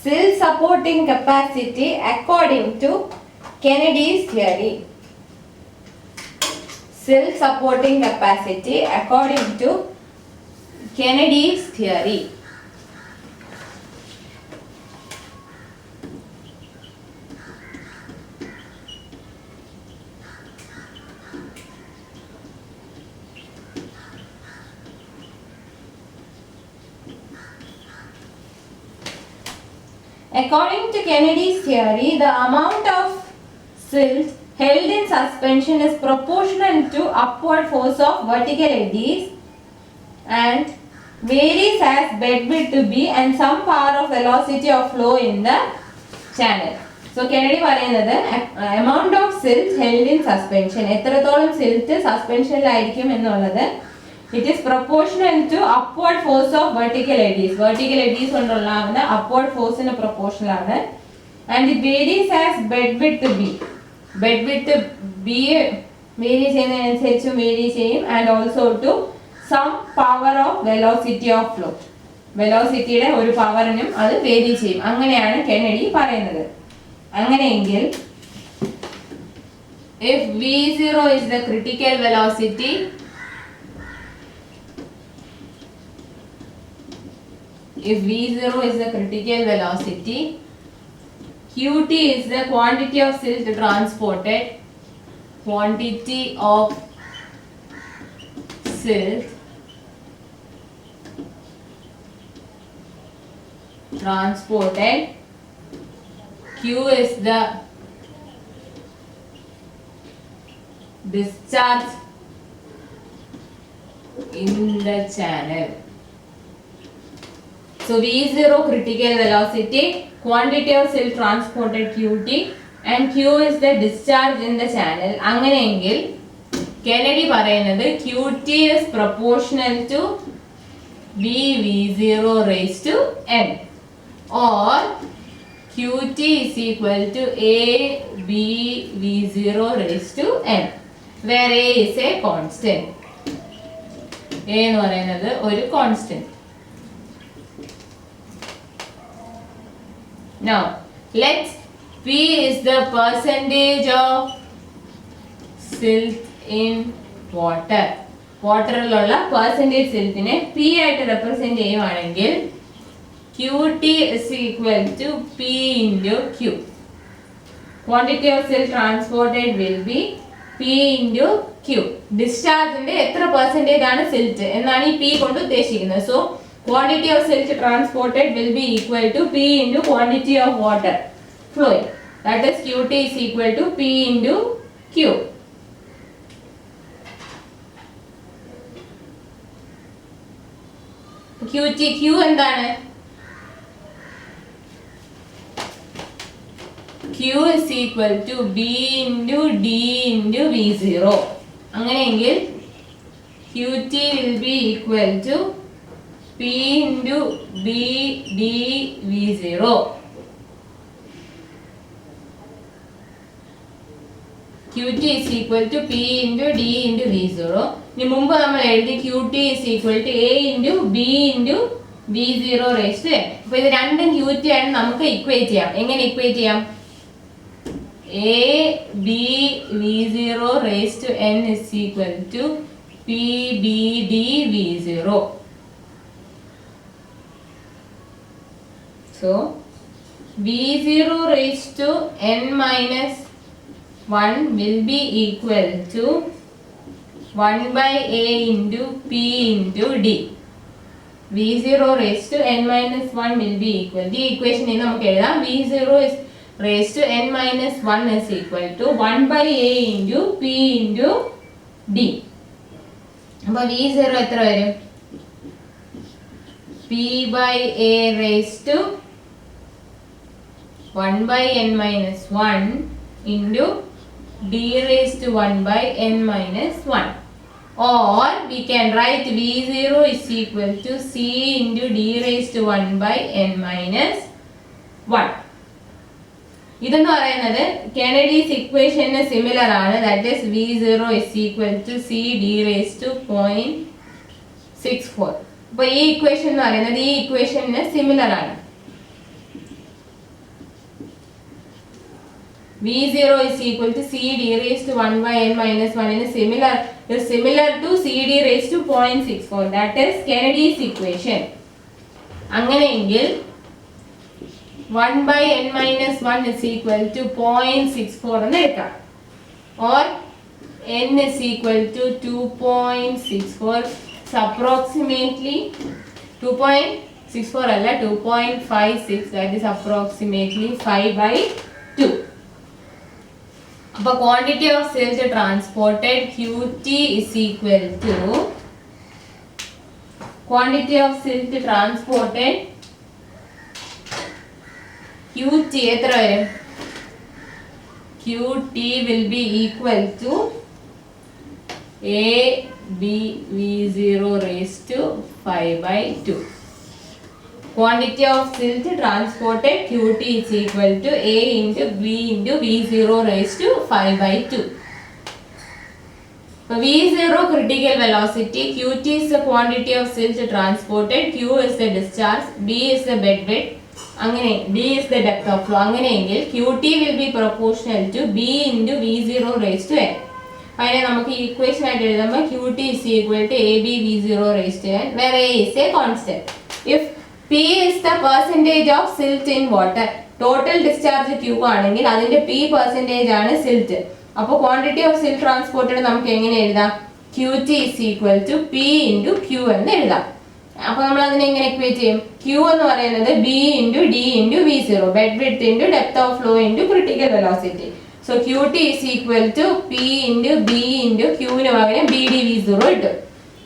self-supporting capacity according to Kennedy's theory. Self-supporting capacity according to Kennedy's theory. According to Kennedy's theory, the amount of silt held in suspension is proportional to upward force of vertical eddies and varies as bed width to be and some power of velocity of flow in the channel. So Kennedy പറയുന്നത് amount of silt held in suspension എത്രത്തോളം silt സസ്പെൻഷനിലായിരിക്കും എന്നുള്ളത് it is proportional to upward force of vertical eddies. Vertical eddies കൊണ്ടുള്ള upward force ന് proportional ആണ് and it varies as bed width to be. Bed width b vary ചെയ്യുന്നതിനനുസരിച്ച് vary ചെയ്യും and also to some power of velocity of flow. വെലോസിറ്റിയുടെ ഒരു പവറിനും അത് vary ചെയ്യും. അങ്ങനെയാണ് Kennedy പറയുന്നത്. അങ്ങനെയെങ്കിൽ if v0 is the critical velocity, if v0 is the critical velocity, qt is the quantity of silt transported, quantity of silt transported, q is the discharge in the channel. So v0 critical velocity, quantity of silt transported qt and q is the discharge in the channel. അങ്ങനെയെങ്കിൽ Kennedy പറയുന്നത് qt is proportional to v0 raised to n or qt is equal to a b v0 raised to n where a is a constant. a എന്ന് പറയുന്നത് ഒരു constant. Now let's p is the percentage of silt in water. വാട്ടറിലുള്ള percentage സിൽറ്റിനെ p ആയിട്ട് represent ചെയ്യുവാണെങ്കിൽ qt is equal to p into q. Quantity of silt transported will be p into q. ഡിസ്ചാർജിന്റെ എത്ര percentage ആണ് silt എന്നാണ് ഈ p കൊണ്ട് ഉദ്ദേശിക്കുന്നത്. So quantity of silt transported will be equal to p into quantity of water flowing. That is qt is equal to p into q. qt q എന്താണ്? q is equal to b into d into v0. അങ്ങനെയെങ്കിൽ qt will be equal to p into b d v0. qt is equal to p into d into v0. ഇനി മുമ്പ് നമ്മൾ എഴുതി qt is equal to a into b into v0 raised to n. അപ്പോൾ ഇത് രണ്ടും qt ആണ് നമുക്ക് equate ചെയ്യാം. എങ്ങനെ ഇക്വേറ്റ് ചെയ്യാം? a b v0 raised to n is equal to p b d v0. So v0 raised to n minus 1 will be equal to 1 by a into p into d. v0 raised to n minus 1 will be equal. The equation is നമുക്ക് എഴുതാം v0 is raised to n minus 1 is equal to 1 by a into p into d. അപ്പോൾ v0 എത്ര വരും? p by a raised to 1 by n minus 1 into d raised to 1 by n minus 1. Or we can write v0 is equal to c into d raised to 1 by n minus 1. ഇതെന്ന് പറയുന്നത് Kennedy's ഇക്വേഷന് similar ആണ്. That is v0 is equal to c d raised to 0.64. അപ്പോൾ ഈ equation എന്ന് പറയുന്നത് ഈ ഇക്വേഷന് similar ആണ്. V0 is equal to CD raised to 1 by n minus 1 is similar to CD raised to 0.64. That is Kennedy's equation. അങ്ങനെയെങ്കിൽ 1 by n minus 1 is equal to 0.64 എന്ന് എടുക്കാം. Or n is equal to 2.64. So approximately 2.64 അല്ല 2.56, that is approximately 5 by 2. അപ്പോൾ quantity of silt transported QT is equal to quantity of silt transported QT എത്ര വരും? QT will be equal to ABV0 raised to 5 by 2. Quantity of silt transported QT is equal to A into B into V0 raised to 5 by 2. V0 critical velocity, QT is the quantity of silt transported, Q is the discharge, B is the bed width, അങ്ങനെ D is the depth of flow. അങ്ങനെയെങ്കിൽ QT will be proportional to B into V0 raised to n. അതിനെ നമുക്ക് equation ആയിട്ട് എഴുതുമ്പോൾ QT is equal to AB V0 raised to n, where A is a constant. If P is the percentage of silt in water, total discharge Q ആണെങ്കിൽ അതിന്റെ P percentage ആണ് silt. അപ്പോൾ quantity of silt transported നമുക്ക് എങ്ങനെ എഴുതാം? QT is equal to P into Q എന്ന് എഴുതാം. അപ്പോൾ നമ്മൾ അതിനെ എങ്ങനെ ഇക്വേറ്റ് ചെയ്യും? Q എന്ന് പറയുന്നത് B into D into V0, bed width into depth of flow into critical velocity. So QT is equal to P into B into Q ന് പകരം BdV0 കിട്ടും.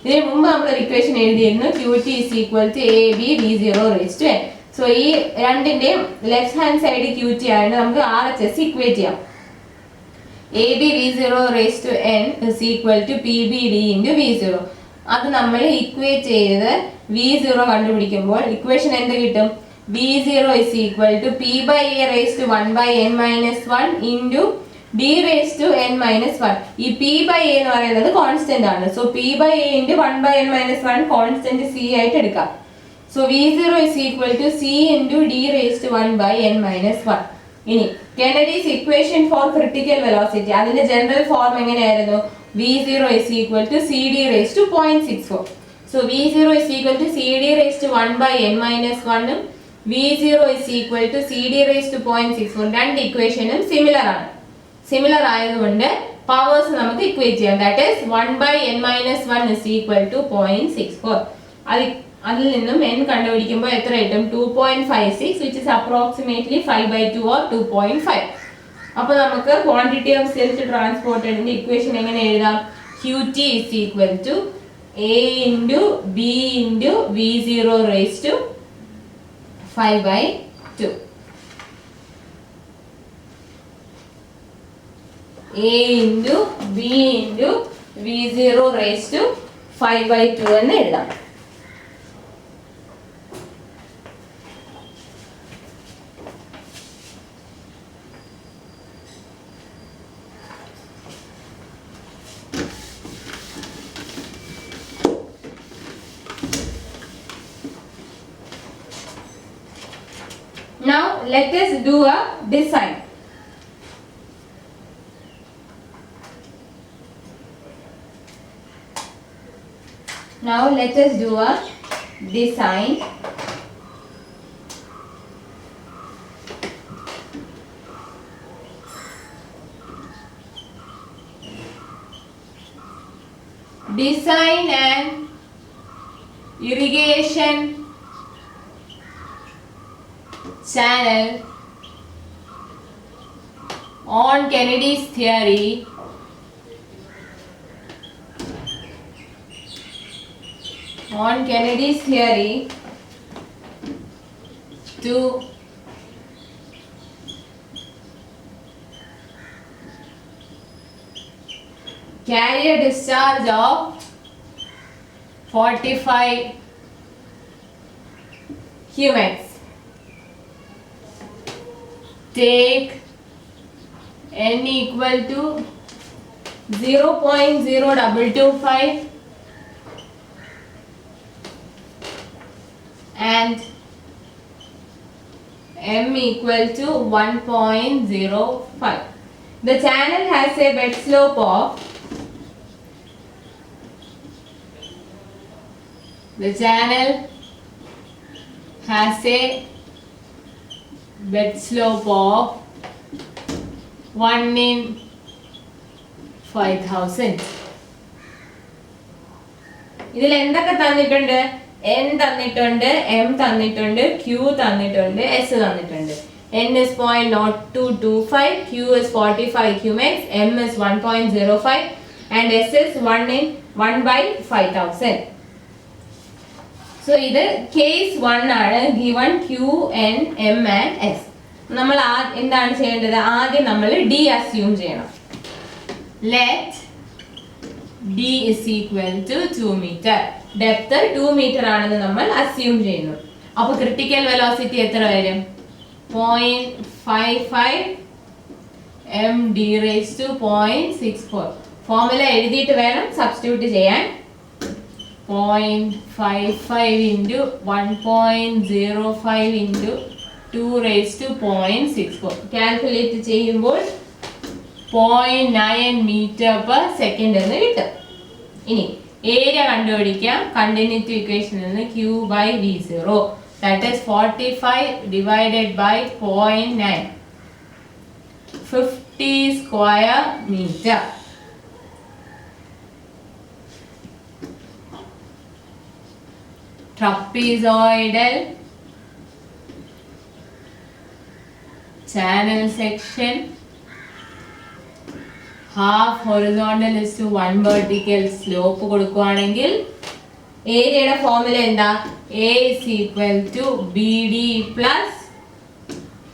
ഇതിന് മുമ്പ് നമ്മൾ ഒരു ഇക്വേഷൻ എഴുതിയിരുന്നു QT is equal to AB V0 raised to n. So ഈ രണ്ടിന്റെയും ലെഫ്റ്റ് ഹാൻഡ് സൈഡ് QT ആയതുകൊണ്ട് നമുക്ക് RHS ഇക്വേറ്റ് ചെയ്യാം. AB V0 raised to n is equal to PBD into V0. അത് നമ്മൾ ഇക്വേറ്റ് ചെയ്ത് V0 കണ്ടുപിടിക്കുമ്പോൾ ഇക്വേഷൻ എന്ത് കിട്ടും? V0 is equal to P by A raised to 1 by n minus 1 into D raised to n minus 1. ഈ P by A എന്ന് പറയുന്നത് constant ആണ്. So P by A into 1 by n minus 1 constant C ആയിട്ട് എടുക്കാം. So V0 is equal to C into D raised to 1 by n minus 1. ഇനി Kennedy's equation for critical velocity, അതിന്റെ general form എങ്ങനെയായിരുന്നു? V0 is equal to CD raised to 0.64. So V0 is equal to CD raised to 1 by n minus 1 ഉം V0 is equal to CD raised to 0.64. രണ്ട് ഇക്വേഷനും similar ആണ്. Similar ആയതുകൊണ്ട് powers നമുക്ക് equate ചെയ്യാം. That is 1 by n minus 1 is equal to 0.64. അതിൽ നിന്നും n കണ്ടുപിടിക്കുമ്പോൾ എത്ര കിട്ടും? 2.56, which is approximately 5 by 2 or 2.5. അപ്പോൾ നമുക്ക് quantity of silt transported ന്റെ ഇക്വേഷൻ എങ്ങനെ എഴുതാം? QT is equal to A into B into V0 raised to 5 by 2. A into B into V0 raised to 5 by 2 എന്ന് എഴുതാം. Now let us do a design. Now let us do a design. Design and irrigation channel on Kennedy's theory to carry a discharge of 45 humans. Take n equal to 0.0225 and m equal to 1.05. The channel has a bed slope of bed slope of 1 in 5000. ഇതിൽ എന്തൊക്കെ തന്നിട്ടുണ്ട്? n തന്നിട്ടുണ്ട്, m തന്നിട്ടുണ്ട്, q തന്നിട്ടുണ്ട്, s തന്നിട്ടുണ്ട്. n is 0.0225, q is 45 qmax, m is 1.05 and s is 1/5000. So ഇത് case 1 ആണ്. given q, n, m and s. നമ്മൾ എന്താണ് ചെയ്യേണ്ടത്? ആദ്യം നമ്മൾ d assume ചെയ്യണം. Let d is equal to 2 meter. Depth 2 meter ആണെന്ന് നമ്മൾ assume ചെയ്യുന്നു. അപ്പോൾ critical velocity എത്ര വരും? 0.55 m d raised to 0.64. Formula എഴുതിയിട്ട് വേണം സബ്സ്റ്റിറ്റ്യൂട്ട് ചെയ്യാൻ. 0.55 into 1.05 into 2 raised to 0.64. Calculate ചെയ്യുമ്പോൾ 0.9 meter per second എന്ന് കിട്ടും. ഇനി ഏരിയ കണ്ടുപിടിക്കാം. കണ്ടിന്യൂറ്റി ഇക്വേഷനിൽ നിന്ന് q by v0, that is 45 divided by 0.9, 50 square meter. Trapezoidal channel section, half horizontal is to 1 vertical slope കൊടുക്കുകയാണെങ്കിൽ ഏരിയയുടെ ഫോർമുല എന്താ? A is equal to BD plus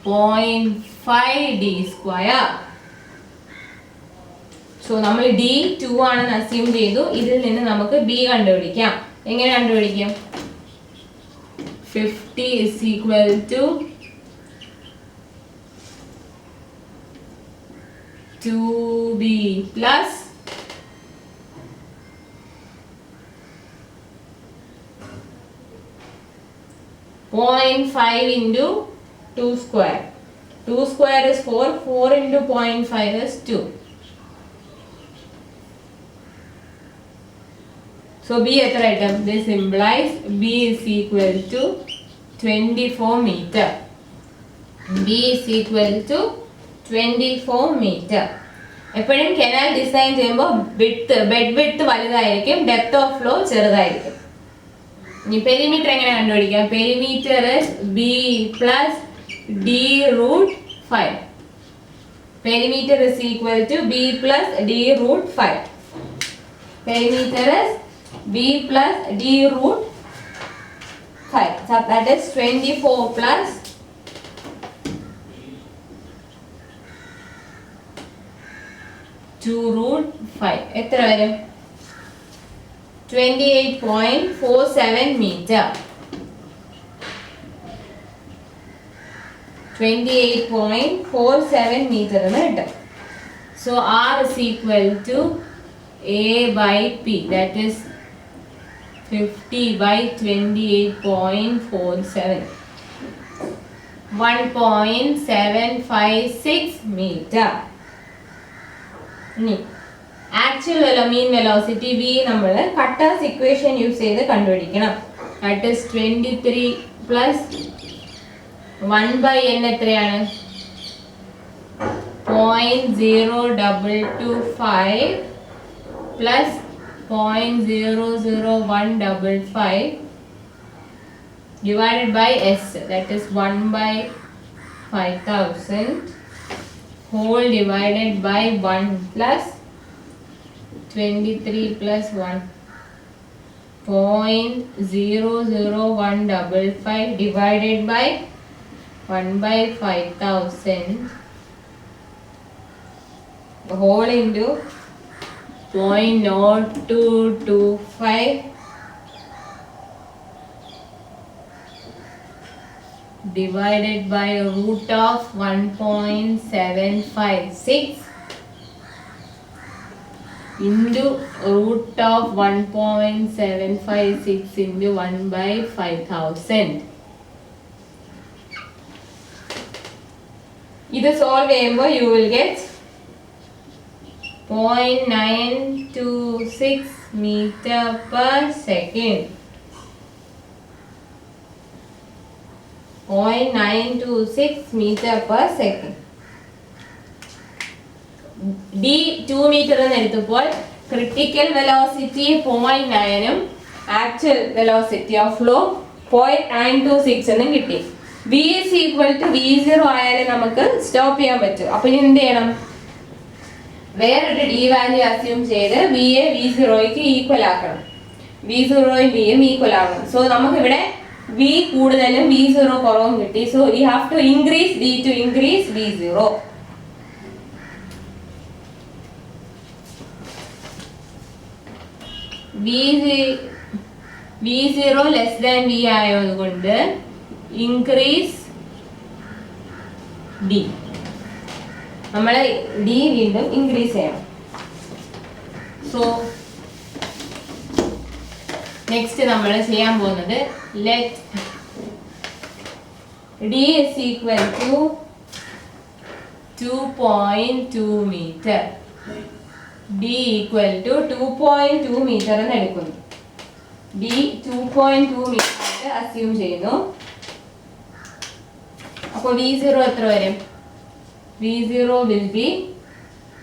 0.5 d square. So നമ്മൾ d 2 ആണെന്ന് assume ചെയ്തു. ഇതിൽ നിന്ന് നമുക്ക് b കണ്ടുപിടിക്കാം. എങ്ങനെ കണ്ടുപിടിക്കാം? 50 is equal to 2b plus 0.5 into 2 square. 2 square is 4. 4 into 0.5 is 2. So b എത്ര കിട്ടും? This implies b is equal to 24 meter. b is equal to 24 meter. എപ്പോഴും കനാൽ ഡിസൈൻ ചെയ്യുമ്പോൾ ബെഡ് വിഡ്ത്ത് വലുതായിരിക്കും, ഡെപ്ത് ഓഫ് ഫ്ലോ ചെറുതായിരിക്കും. ഇനി perimeter എങ്ങനെ കണ്ടുപിടിക്കാം? Perimeter b plus d root 5. Perimeter is equal to b plus d root 5. Perimeter is b plus d root 5. So that is 24 plus 2 root 5. എത്ര വരും? 28.47 meter. 28.47 meter എന്ന് കിട്ടും. So R is equal to A by P, that is 50 by 28.47, 1.756 meter. ഇനി actual മീൻ velocity v നമ്മൾ cutters equation use ചെയ്ത് കണ്ടുപിടിക്കണം. that is 23 plus 1 by n എത്രയാണ്? 0.0225 plus 0.00155 divided by s, that is 1 by 5000 whole divided by 1 plus 23 plus 1, 0.00155 divided by 1 by 5000 whole into 0.0225 divided by root of 1.756 into root of 1.756 into 1 by 5000. ഇത് solve ചെയ്യുമ്പോൾ you will get 0.926 meter per second. 0.926 meter per second. D 2 meter എന്ന് എടുത്തപ്പോൾ critical velocity 0.9 ഉം actual velocity of flow 0.926 എന്നും കിട്ടി. V is equal to V0 ആയാലും നമുക്ക് stop ചെയ്യാൻ പറ്റും. അപ്പൊ ഇനി എന്ത് ചെയ്യണം? വേറൊരു ഡി വാല്യൂ അസ്യൂം ചെയ്ത് വി എ V0ക്ക് ഈക്വൽ ആക്കണം. V0 V യും ഈക്വൽ ആക്കണം. സോ നമുക്ക് ഇവിടെ V കൂടുതലും V0 കുറവും കിട്ടി. So we have to increase D to increase V0. V0 less than V ആയതുകൊണ്ട് increase D. നമ്മൾ D വീണ്ടും increase ചെയ്യണം. So next നമ്മൾ ചെയ്യാൻ പോകുന്നത് let D is equal to 2.2 meter. D equal to 2.2 meter എന്ന് എടുക്കുന്നു. D 2.2 meter ആയിട്ട് അസ്യൂം ചെയ്യുന്നു. അപ്പോൾ V0 എത്ര വരും? V0 will be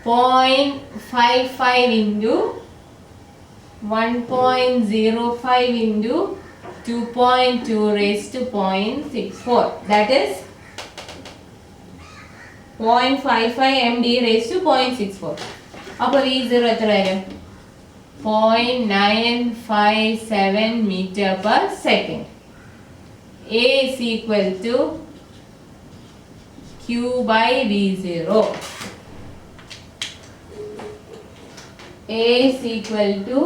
0.55 into 1.05 into 2.2 raised to 0.64. That is 0.55 md raised to 0.64. അപ്പോൾ V0 എത്ര വരും? 0.957 meter per second. A is equal to Q by V0. A is equal to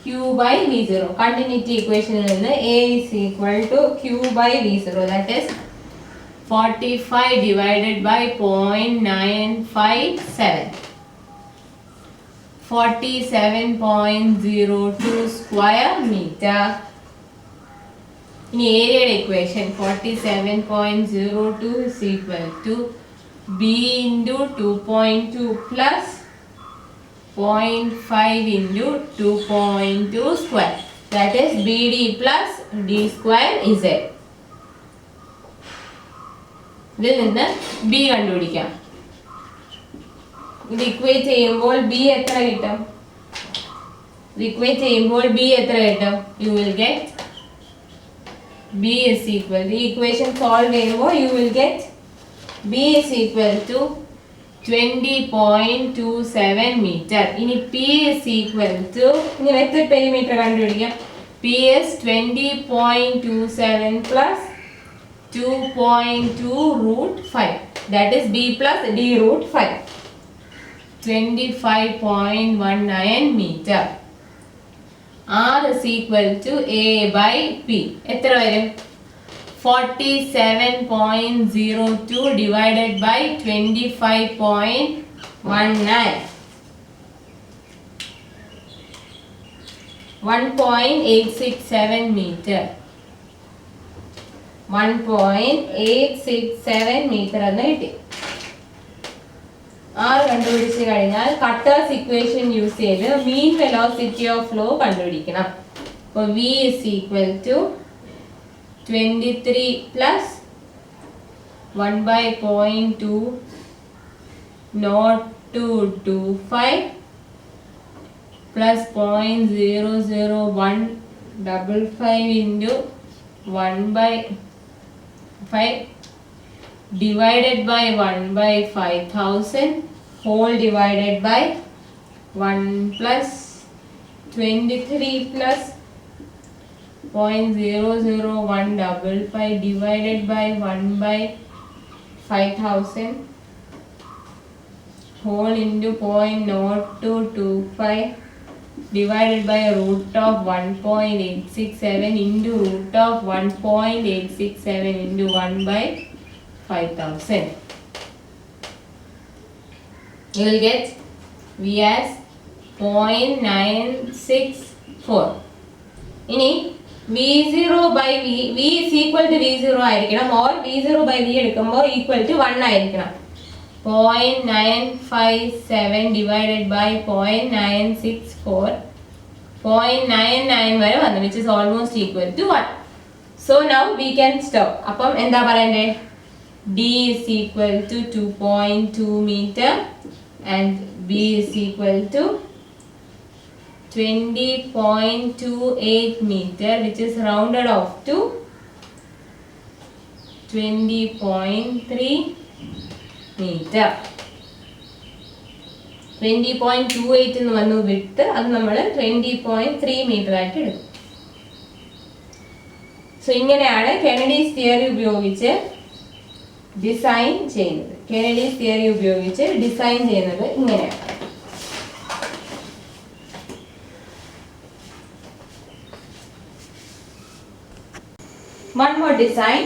Q by V0. Continuity equation in A is equal to Q by V0. That is 45 divided by 0.957. 47.02 square meter. In area equation 47.02 is equal to B into 2.2 plus 0.5 into 2.2 square. That is BD plus D square Z. ഇതിൽ നിന്ന് B കണ്ടുപിടിക്കാം. ഇത് equate ചെയ്യുമ്പോൾ B എത്ര കിട്ടും? Equate ചെയ്യുമ്പോൾ B എത്ര കിട്ടും? You will get B is equal. The equation solve ചെയ്യുമ്പോൾ you will get B is equal to 20.27 meter. ഇനി P is equal to ഇനി എത്ര പെരിമീറ്റർ കണ്ടുപിടിക്കാം? P is 20.27 plus 2.2 root 5. That is B plus D root 5. 25.19 meter. R is equal to A by P. എത്ര വരും? 47.02 divided by 25.19. 1.867 meter. 1.867 meter എന്ന് കിട്ടി. R കണ്ടുപിടിച്ച് കഴിഞ്ഞാൽ കട്ടേഴ്സ് ഇക്വേഷൻ യൂസ് ചെയ്ത് മീൻ വെലോസിറ്റി ഓഫ് ഫ്ലോ കണ്ടുപിടിക്കണം. അപ്പോൾ V is equal to 23 plus 1 by 0.0225 plus 0.00155 into 1 by 5 divided by 1 by 5000 whole divided by 1 plus 23 plus 0.00155 divided by 1 by 5000 whole into 0.0225 divided by root of 1.867 into root of 1.867 into 1 by 5000. You will get V as 0.964. ഇനി V0 by V, V is equal to V0 ആയിരിക്കണം, or V0 by V എടുക്കുമ്പോൾ equal to 1 ആയിരിക്കണം. 0.957 divided by 0.964, 0.99 വരെ വന്നു, which is almost equal to 1. So now we can stop. അപ്പം എന്താ പറയണ്ടേ? D is equal to 2.2 meter and V is equal to 20.28 meter, which is rounded off to 20.3 meter. 20.28 എന്ന് വന്നു വിട്ട്, അത് നമ്മൾ 20.3 മീറ്റർ ആയിട്ട് എടുക്കും. സോ ഇങ്ങനെയാണ് കെനഡീസ് തിയറി ഉപയോഗിച്ച് ഡിസൈൻ ചെയ്യുന്നത്. കെനഡീസ് തിയറി ഉപയോഗിച്ച് ഡിസൈൻ ചെയ്യുന്നത് ഇങ്ങനെയാണ്. One more design.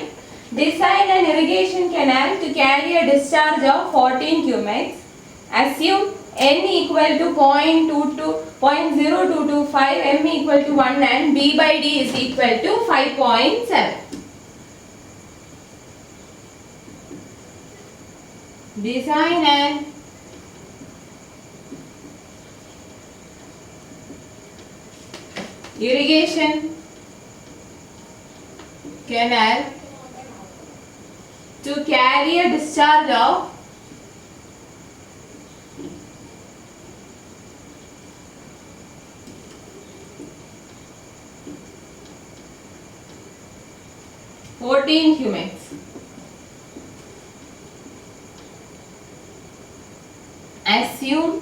Design an irrigation canal to carry a discharge of 14 cumecs. Assume n equal to 0.0225, m equal to 1 and b by d is equal to 5.7. Design an irrigation canal to carry a discharge of 14 cumecs. Assume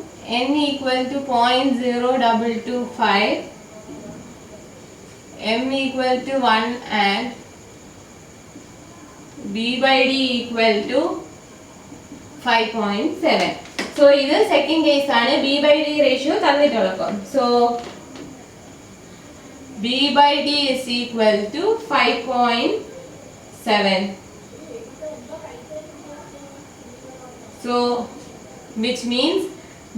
n equal to 0.0225, m equal to 1 and b by d equal to 5.7. So this second case ആണ്. b by d ratio തന്നിട്ടുള്ളപ്പോൾ. So b by d is equal to 5.7. So which means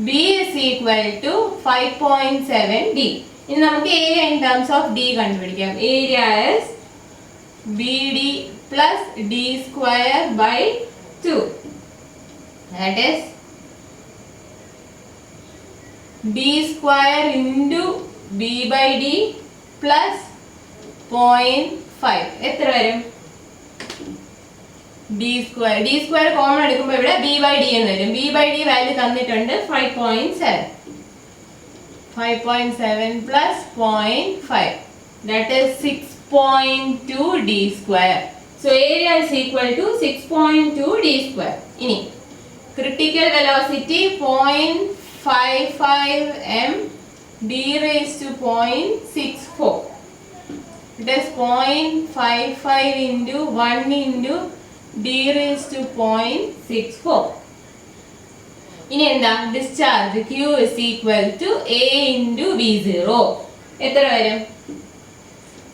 b is equal to 5.7 d. ഇനി നമുക്ക് area in terms of d കണ്ടുപിടിക്കാം. Area is bd plus d square by 2. That is d square into b by d plus 0.5. എത്ര വരും? d square common എടുക്കുമ്പോൾ ഇവിടെ b by d എന്ന് വരും. b by d value തന്നിട്ടുണ്ട് 5.7. 5.7 plus 0.5, that is 6.2 d square. So area is equal to 6.2 d square. Ini critical velocity 0.55 m d raised to 0.64. It is 0.55 into 1 into d raised to 0.64. ഇനി എന്താ? Discharge Q is equal to A into V0. എത്ര വരും?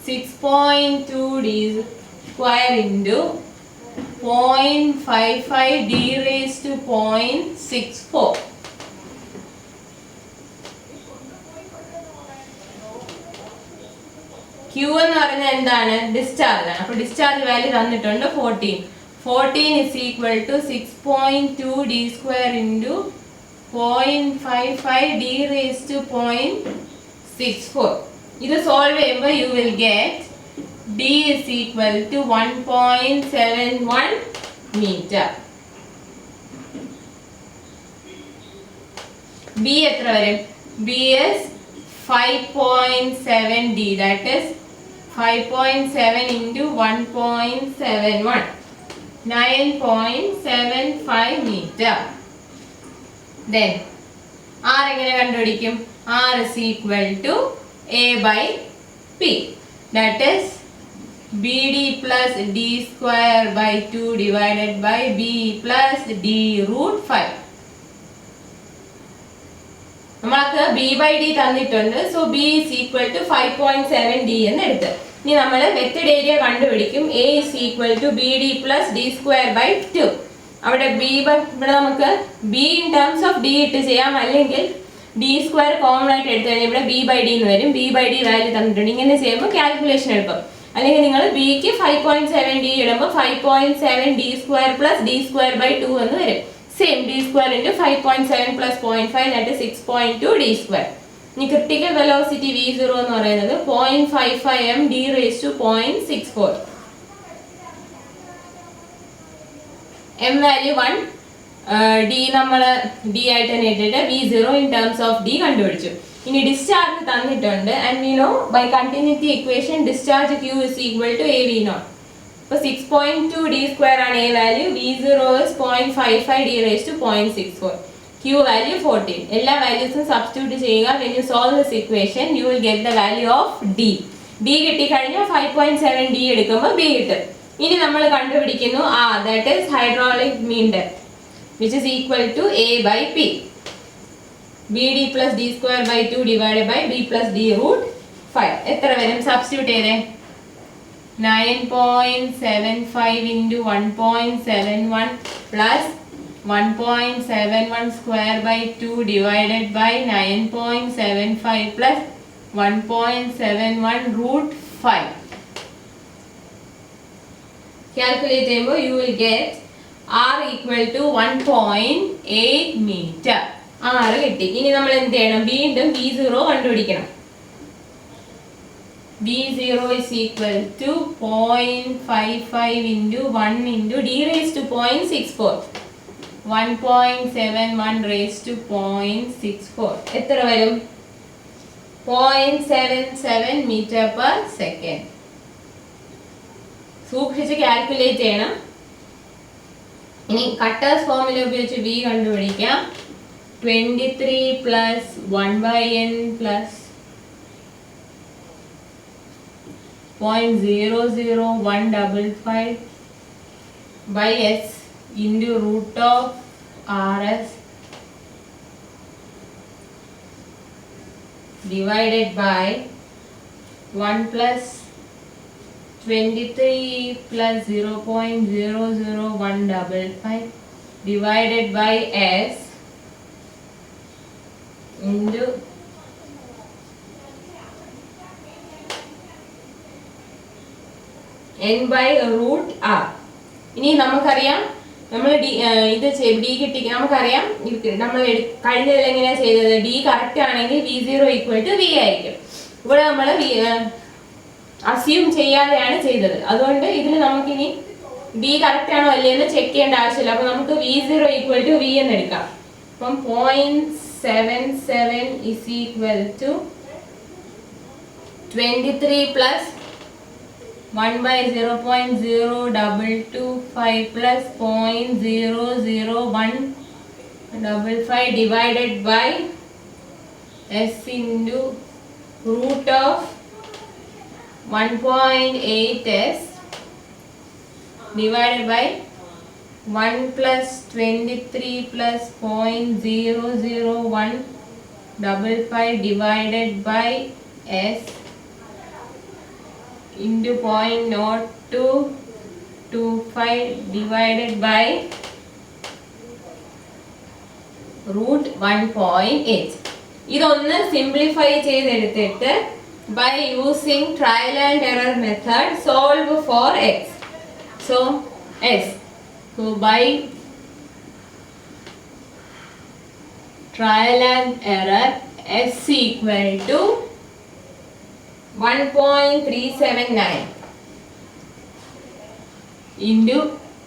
6.2 d square into 0.55 d raised to 0.64. Q എന്ന് പറഞ്ഞാൽ എന്താണ്? Discharge ആണ്. അപ്പോൾ discharge value തന്നിട്ടുണ്ട് 14. 14 is equal to 6.2 d square into 0.55 d raised to 0.64. ഇത് സോൾവ് ചെയ്യുമ്പോൾ you will get d is equal to 1.71 meter. B എത്ര വരും? B is 5.7 d, that is 5.7 into 1.71. 9.75 meter. Then R എങ്ങനെ കണ്ടുപിടിക്കും? R is equal to A by P, that is BD plus D square by 2 divided by B plus D root 5. നമ്മൾക്ക് B by D തന്നിട്ടുണ്ട്. So B is equal to 5.7 D എന്ന് എടുത്ത്. ഇനി നമ്മൾ method area കണ്ടുപിടിക്കും. A is equal to BD plus D square by 2. അവിടെ ഇവിടെ നമുക്ക് B in terms of D ഇട്ട് ചെയ്യാം, അല്ലെങ്കിൽ ഡി സ്ക്വയർ കോമൺ ആയിട്ട് എടുത്തു കഴിഞ്ഞാൽ ഇവിടെ ബി ബൈ ഡി എന്ന് വരും. ബി ബൈ ഡി വാല്യൂ തന്നിട്ടുണ്ട്. ഇങ്ങനെ ചെയ്യുമ്പോൾ കാൽക്കുലേഷൻ എളുപ്പം. അല്ലെങ്കിൽ നിങ്ങൾ ബിക്ക് 5.7 ഡി ഇടുമ്പോൾ 5.7 d square plus d square by 2 എന്ന് വരും. Same d square into 5.7 plus 0.5 that 6.2 d square. ഇനി ക്രിട്ടിക്കൽ വെലോസിറ്റി V0 എന്ന് പറയുന്നത് 0.55 m d raised to 0.64. m value 1, d നമ്മൾ d ആയിട്ട് തന്നെ ഇട്ടിട്ട് V0 in terms of d കണ്ടുപിടിച്ചു. ഇനി ഡിസ്ചാർജ് തന്നിട്ടുണ്ട് and we know by continuity equation discharge Q is equal to AV0. അപ്പോൾ 6.2 d square ആണ് A value, V0 is 0.55 d raised to 0.64. Q value 14. എല്ലാ വാല്യൂസും സബ്സ്റ്റിറ്റ്യൂട്ട് ചെയ്യുക. when you solve this equation you will get the value of d. d കിട്ടിക്കഴിഞ്ഞാൽ 5.7 d എടുക്കുമ്പോൾ b കിട്ടും. ഇനി നമ്മൾ കണ്ടുപിടിക്കുന്നു that is hydraulic mean depth which is equal to A by P. BD plus D square by 2 divided by B plus D root 5. എത്ര വരും? Substitute ചെയ്തേ. 9.75 into 1.71 plus 1.71 square by 2 divided by 9.75 plus 1.71 root 5. Calculate ചെയ്യുമ്പോൾ you will get R equal to 1.8 meter. R കിട്ടി. ഇനി നമ്മൾ എന്ത് ചെയ്യണം? വീണ്ടും V0 കണ്ടുപിടിക്കണം. V0 is equal to 0.55 into 1 into d raised to 0.64. 1.71 raised to 0.64. എത്ര വരും? 0.77 meter per second. സൂക്ഷിച്ച് കാൽക്കുലേറ്റ് ചെയ്യണം. ഇനി കട്ടേഴ്സ് ഫോർമുല ഉപയോഗിച്ച് V കണ്ടുപിടിക്കാം. 23 plus 1 by n plus 0.00155 by s into root of rs divided by 1 plus 23 plus 0.00155 divided by s into n by root r. ഇനി നമുക്കറിയാം നമ്മൾ ഇത് d കിട്ടി. നമുക്കറിയാം നമ്മൾ കഴിഞ്ഞതിൽ എങ്ങനെയാ ചെയ്തത്? d കറക്റ്റ് ആണെങ്കിൽ V0 equal to V ആയിരിക്കും. ഇവിടെ നമ്മൾ അസ്യൂം ചെയ്യാതെയാണ് ചെയ്തത്. അതുകൊണ്ട് ഇതിൽ നമുക്കിനി d കറക്റ്റ് ആണോ അല്ലേ എന്ന് ചെക്ക് ചെയ്യേണ്ട ആവശ്യമില്ല. അപ്പോൾ നമുക്ക് V0 equal to V എന്ന് എടുക്കാം. അപ്പം 0.77 is equal to 23 plus 1 by 0.0225 plus 0.00155 divided by s into root of 1.8s divided by 1 plus 23 plus 0.00155 divided by s into 0.0225 divided by root 1.8. ഇതൊന്ന് സിംപ്ലിഫൈ ചെയ്തെടുത്തിട്ട് by using trial and error method solve for x. So by trial and error s equal to 1.379 into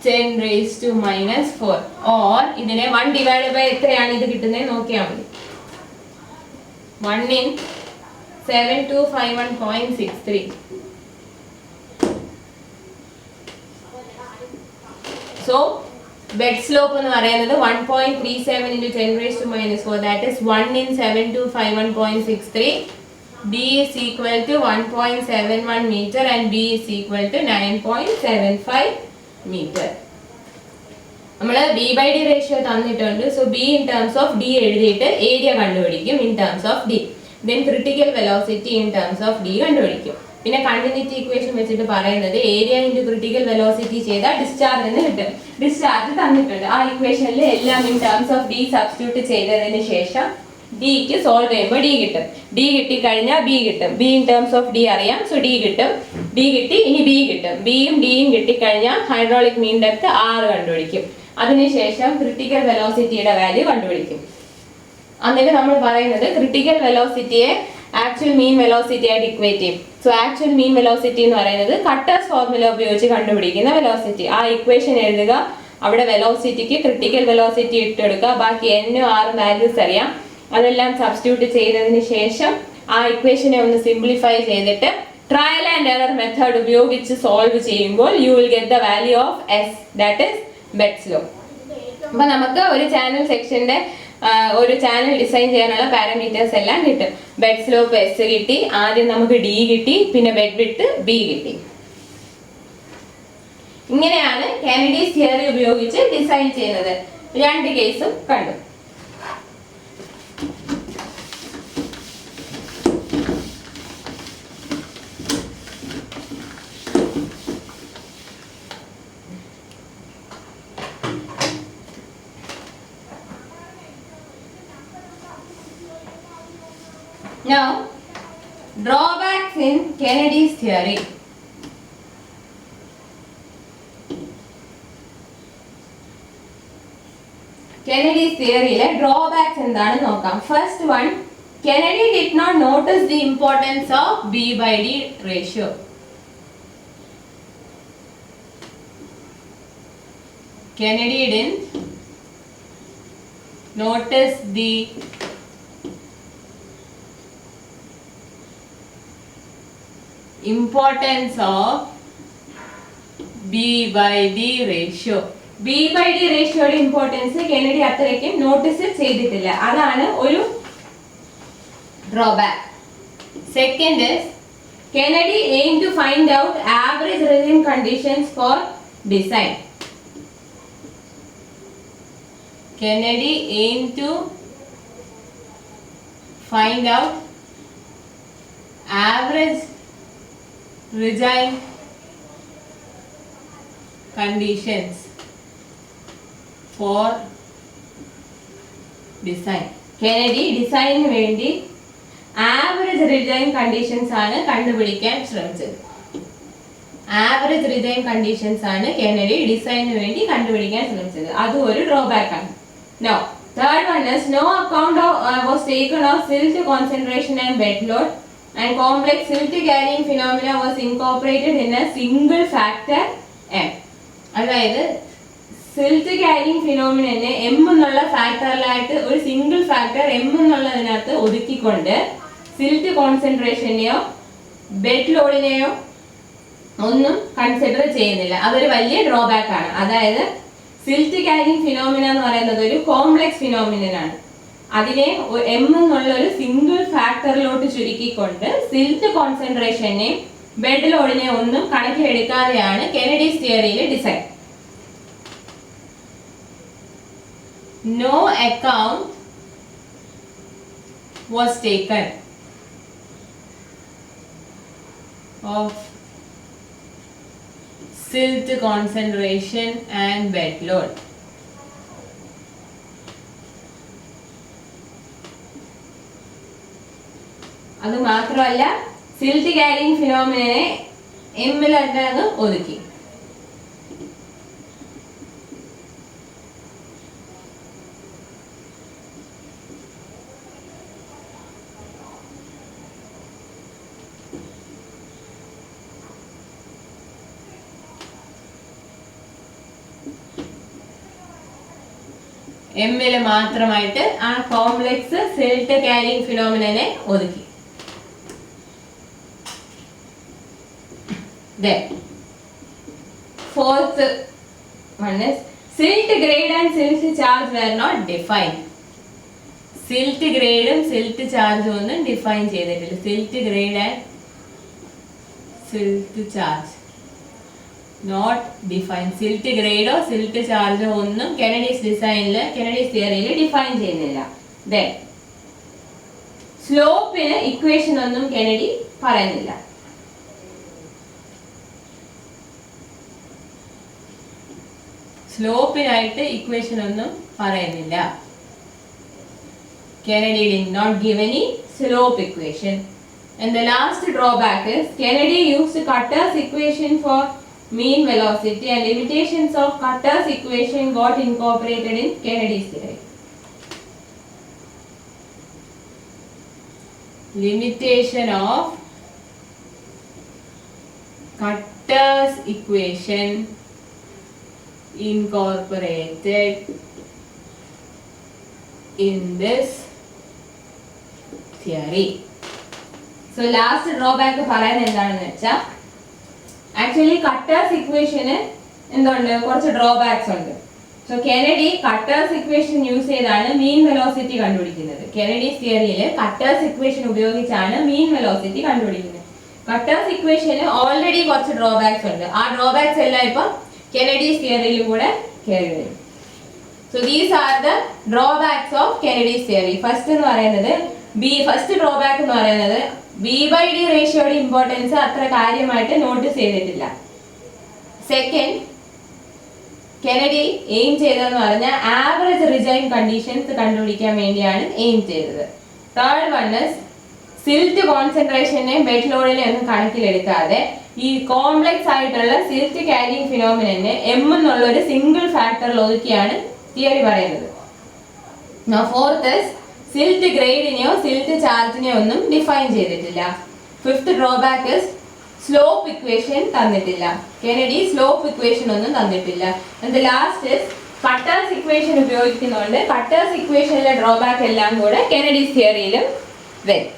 10 raised to minus 4 or ഇതിനെ 1 divided by എത്രയാണ് ഇത് കിട്ടുന്നത് നോക്കിയാൽ മതി. 1 in 7251.63. So bed slope എന്ന് പറയുന്നത് 1.37 into 10 raised to minus 4 that is 1 in 7251.63. D is equal to 1.71 meter and B is equal to 9.75 meter. നമ്മൾ B by D ratio തന്നിട്ടുണ്ട്. So B in terms of D എഴുതിയിട്ട് area കണ്ടുപിടിക്കും in terms of D. Then critical velocity in terms of D കണ്ടുപിടിക്കും. പിന്നെ continuity equation വെച്ചിട്ട് പറയുന്നത് area into critical velocity ചെയ്താൽ discharge എന്ന് കിട്ടും. ഡിസ്ചാർജ് തന്നിട്ടുണ്ട്. ആ ഇക്വേഷനിൽ എല്ലാം in terms of D substitute ചെയ്തതിന് ശേഷം ഡിക്ക് സോൾവ് ചെയ്യുമ്പോൾ ഡി കിട്ടും. ഡി കിട്ടിക്കഴിഞ്ഞാൽ ബി കിട്ടും. Be in terms of D അറിയാം, സോ ഡി കിട്ടും. ഡി കിട്ടി, ഇനി ബി കിട്ടും. ബിയും ഡിയും കിട്ടിക്കഴിഞ്ഞാൽ ഹൈഡ്രോളിക് മീൻ ഡെപ്ത് 6 കണ്ടുപിടിക്കും. അതിനുശേഷം ക്രിട്ടിക്കൽ വെലോസിറ്റിയുടെ വാല്യൂ കണ്ടുപിടിക്കും. എന്നിട്ട് നമ്മൾ പറയുന്നത് ക്രിട്ടിക്കൽ വെലോസിറ്റിയെ ആക്ച്വൽ മീൻ വെലോസിറ്റി ആയിട്ട് ഇക്വേറ്റ് ചെയ്യും. സോ ആക്ച്വൽ മീൻ വെലോസിറ്റി എന്ന് പറയുന്നത് കട്ടേഴ്സ് ഫോർമുല ഉപയോഗിച്ച് കണ്ടുപിടിക്കുന്ന വെലോസിറ്റി. ആ ഇക്വേഷൻ എഴുതുക, അവിടെ വെലോസിറ്റിക്ക് ക്രിട്ടിക്കൽ വെലോസിറ്റി ഇട്ടെടുക്കുക, ബാക്കി എന്നും 6 വാല്യൂസ് അറിയാം, അതെല്ലാം സബ്സ്റ്റിറ്റ്യൂട്ട് ചെയ്തതിന് ശേഷം ആ ഇക്വേഷനെ ഒന്ന് സിംപ്ലിഫൈ ചെയ്തിട്ട് ട്രയൽ ആൻഡ് എറർ മെത്തേഡ് ഉപയോഗിച്ച് സോൾവ് ചെയ്യുമ്പോൾ you will get the value of s, that is Betz law. അപ്പൊ നമുക്ക് ഒരു ചാനൽ സെക്ഷന്റെ ഒരു ചാനൽ ഡിസൈൻ ചെയ്യാനുള്ള പാരാമീറ്റേഴ്സ് എല്ലാം കിട്ടും. ബെഡ് സ്ലോപ്പ് എസ് കിട്ടി, ആദ്യം നമുക്ക് ഡി കിട്ടി, പിന്നെ ബെഡ് വിഡ്ത്ത് ബി കിട്ടി. ഇങ്ങനെയാണ് കെനഡീസ് തിയറി ഉപയോഗിച്ച് ഡിസൈൻ ചെയ്യുന്നത്. 2 കേസും കണ്ടു. Now, drawbacks in Kennedy's theory. Kennedy's theory le drawbacks endanu nokkam. First one, Kennedy did not notice the importance of B/D ratio. Kennedy didn't notice the importance of B/D ratio. B/D റേഷ്യോയുടെ importance Kennedy അത്രയ്ക്കും notice ചെയ്തിട്ടില്ല. അതാണ് ഒരു drawback. Second is Kennedy aim to find out average regime conditions for design. Kennedy aim to find out average regime conditions for design. Kennedy ഡിസൈനിന് വേണ്ടി average റിജൈൻ conditions ആണ് കണ്ടുപിടിക്കാൻ ശ്രമിച്ചത്. Average റിജൈൻ conditions ആണ് Kennedy ഡിസൈനിന് വേണ്ടി കണ്ടുപിടിക്കാൻ ശ്രമിച്ചത്. അത് ഒരു ഡ്രോബാക്ക് ആണ്. Now, third one is no account was taken of silt concentration and bed load, and complex silt carrying phenomena was incorporated in a single factor m. അതായത് സിൽറ്റ് ക്യാരിങ് ഫിനോമിനെ M എന്നുള്ള ഫാക്ടറിലായിട്ട് ഒരു സിംഗിൾ ഫാക്ടർ എം എന്നുള്ളതിനകത്ത് ഒതുക്കിക്കൊണ്ട് silt കോൺസെൻട്രേഷനെയോ bed ലോഡിനെയോ ഒന്നും കൺസിഡർ ചെയ്യുന്നില്ല. അതൊരു വലിയ ഡ്രോബാക്ക് ആണ്. അതായത് സിൽറ്റ് ക്യാരിങ് ഫിനോമിന എന്ന് പറയുന്നത് ഒരു കോംപ്ലക്സ് ഫിനോമിനാണ്. അതിനെ എം എന്നുള്ള ഒരു സിംഗിൾ ഫാക്ടറിലോട്ട് ചുരുക്കിക്കൊണ്ട് സിൽറ്റ് കോൺസെൻട്രേഷനെയും ബെഡ് ലോഡിനെ ഒന്നും കണക്കിലെടുക്കാതെയാണ് കെനഡീസ് തിയറിയിലെ design. No account was taken of silt concentration and bed load. അത് മാത്രമല്ല സിൽറ്റ് ക്യാരിങ് ഫിനോമിനെ എമ്മിലങ്ങ് ഒതുക്കി. എമ്മില് മാത്രമായിട്ട് ആ കോംപ്ലക്സ് സിൽറ്റ് ക്യാരിങ് ഫിനോമിനെ ഒതുക്കി. Then, fourth one is silt grade and silt charge were not defined. Silt grade and silt charge ഒന്നും define ചെയ്തിട്ടില്ല. Silt grade and silt charge not define. Silt ഗ്രേഡോ silt ചാർജോ ഒന്നും Kennedy's ഡിസൈനിൽ Kennedy's തിയറിയിൽ define ചെയ്യുന്നില്ല. Then, സ്ലോപ്പിന് equation ഒന്നും കെനഡി പറയുന്നില്ല. സ്ലോപ്പിനായിട്ട് ഇക്വേഷൻ ഒന്നും പറയുന്നില്ല. Kennedy did not give any slope equation. And the last drawback is Kennedy used Cutter's equation for mean velocity, and limitations of Cutter's equation got incorporated in Kennedy's theory. Limitation of Cutter's equation incorporated in this theory. So last drawback പറയുന്നത് എന്താണെന്ന് വെച്ചാൽ actually cutters ഇക്വേഷന് എന്തുണ്ട്, കുറച്ച് drawbacks ഉണ്ട്. So Kennedy cutters equation use ചെയ്താണ് മീൻ velocity കണ്ടുപിടിക്കുന്നത്. Kennedy's തിയറിയിൽ cutters equation ഉപയോഗിച്ചാണ് മീൻ വെലോസിറ്റി കണ്ടുപിടിക്കുന്നത്. കട്ടേഴ്സ് ഇക്വേഷന് ഓൾറെഡി കുറച്ച് ഡ്രോബാക്സ് ഉണ്ട്. ആ ഡ്രോബാക്സ് എല്ലാം ഇപ്പം കെനഡീസ് തിയറിയിലും കൂടെ കയറി വരും. So these are the drawbacks of Kennedy's theory. First എന്ന് പറയുന്നത് ഫസ്റ്റ് ഡ്രോബാക്ക് എന്ന് പറയുന്നത് B/D റേഷ്യോയുടെ ഇമ്പോർട്ടൻസ് അത്ര കാര്യമായിട്ട് നോട്ടീസ് ചെയ്തിട്ടില്ല. സെക്കൻഡ്, കെനഡി എയിം ചെയ്തതെന്ന് പറഞ്ഞാൽ ആവറേജ് റിജൈൻ കണ്ടീഷൻസ് കണ്ടുപിടിക്കാൻ വേണ്ടിയാണ് എയിം ചെയ്തത്. തേർഡ് വൺ ഇസ് സിൽറ്റ് കോൺസെൻട്രേഷനെ ബെഡ് ലോഡിനെ ഒന്നും കണക്കിലെടുക്കാതെ ഈ കോംപ്ലക്സ് ആയിട്ടുള്ള സിൽറ്റ് ക്യാരിങ് ഫിനോമിനെ എം എന്നുള്ള ഒരു സിംഗിൾ ഫാക്ടറിൽ ഒതുക്കിയാണ് തിയറി പറയുന്നത്. ഫോർത്ത് ഇസ് സിൽറ്റ് ഗ്രേഡിനെയോ സിൽറ്റ് ചാർജിനെയോ ഒന്നും ഡിഫൈൻ ചെയ്തിട്ടില്ല. Fifth drawback is slope equation തന്നിട്ടില്ല. കെനഡി സ്ലോപ്പ് ഇക്വേഷൻ ഒന്നും തന്നിട്ടില്ല. And last is cutters equation ഉപയോഗിക്കുന്നതുകൊണ്ട് കട്ടേഴ്സ് ഇക്വേഷനിലെ ഡ്രോബാക്ക് എല്ലാം കൂടെ കെനഡീസ് തിയറിയിലും വരും.